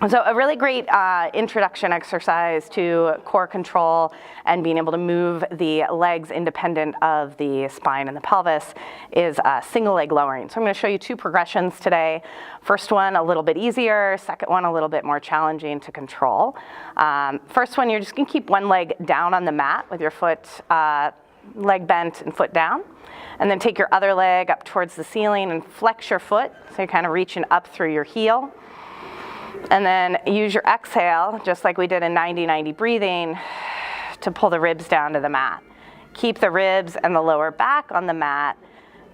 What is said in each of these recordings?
So a really great introduction exercise to core control and being able to move the legs independent of the spine and the pelvis is single leg lowering. So I'm going to show you two progressions today. First one a little bit easier, second one a little bit more challenging to control. First one, you're just going to keep one leg down on the mat with your foot, leg bent and foot down. And then take your other leg up towards the ceiling and flex your foot. So you're kind of reaching up through your heel. And then use your exhale, just like we did in 90-90 breathing, to pull the ribs down to the mat. Keep the ribs and the lower back on the mat.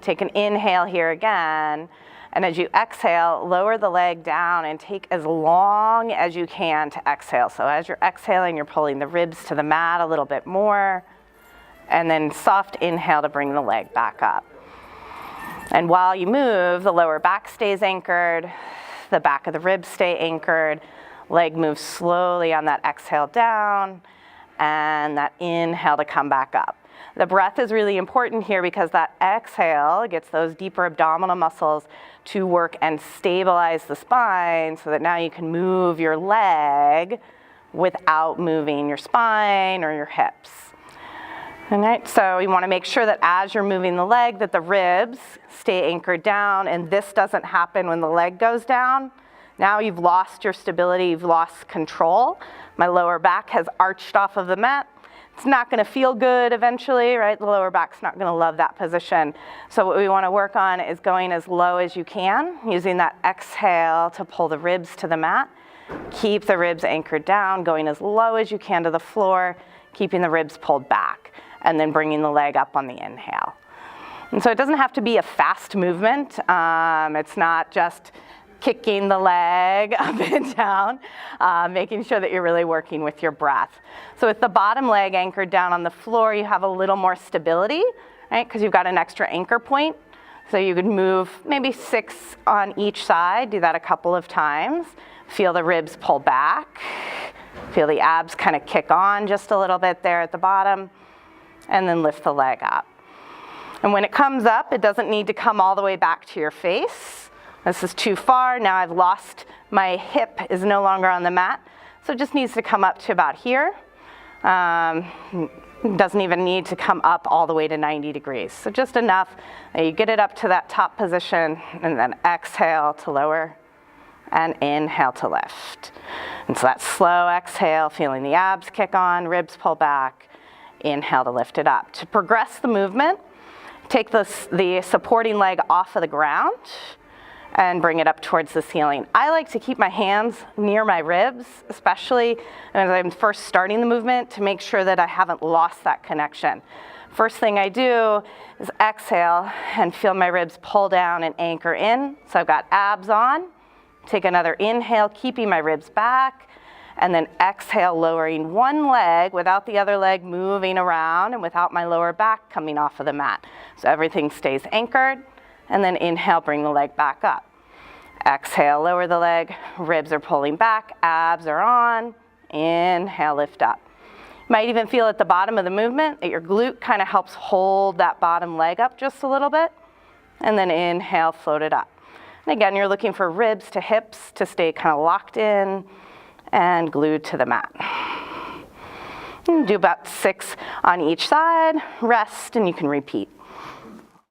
Take an inhale here again. And as you exhale, lower the leg down and take as long as you can to exhale. So as you're exhaling, you're pulling the ribs to the mat a little bit more. And then soft inhale to bring the leg back up. And while you move, the lower back stays anchored. The back of the ribs stay anchored, leg moves slowly on that exhale down, and that inhale to come back up. The breath is really important here because that exhale gets those deeper abdominal muscles to work and stabilize the spine so that now you can move your leg without moving your spine or your hips. All right, so you want to make sure that as you're moving the leg that the ribs stay anchored down, and this doesn't happen when the leg goes down. Now you've lost your stability, you've lost control. My lower back has arched off of the mat. It's not going to feel good eventually, right? The lower back's not going to love that position. So what we want to work on is going as low as you can, using that exhale to pull the ribs to the mat. Keep the ribs anchored down, going as low as you can to the floor, keeping the ribs pulled back, and then bringing the leg up on the inhale. And so it doesn't have to be a fast movement. It's not just kicking the leg up and down, making sure that you're really working with your breath. So with the bottom leg anchored down on the floor, you have a little more stability, right? Because you've got an extra anchor point. So you could move maybe 6 on each side, do that a couple of times. Feel the ribs pull back. Feel the abs kind of kick on just a little bit there at the bottom. And then lift the leg up. And when it comes up, it doesn't need to come all the way back to your face. This is too far. Now I've lost, my hip is no longer on the mat. So it just needs to come up to about here. Doesn't even need to come up all the way to 90 degrees. So just enough that you get it up to that top position and then exhale to lower and inhale to lift. And so that slow exhale, feeling the abs kick on, ribs pull back. Inhale to lift it up. To progress the movement, take the supporting leg off of the ground and bring it up towards the ceiling. I like to keep my hands near my ribs, especially as I'm first starting the movement, to make sure that I haven't lost that connection. First thing I do is exhale and feel my ribs pull down and anchor in. So I've got abs on. Take another inhale, keeping my ribs back. And then exhale, lowering one leg without the other leg moving around and without my lower back coming off of the mat. So everything stays anchored. And then inhale, bring the leg back up. Exhale, lower the leg, ribs are pulling back, abs are on. Inhale, lift up. You might even feel at the bottom of the movement that your glute kind of helps hold that bottom leg up just a little bit. And then inhale, float it up. And again, you're looking for ribs to hips to stay kind of locked in and glued to the mat. And do about 6 on each side, rest, and you can repeat.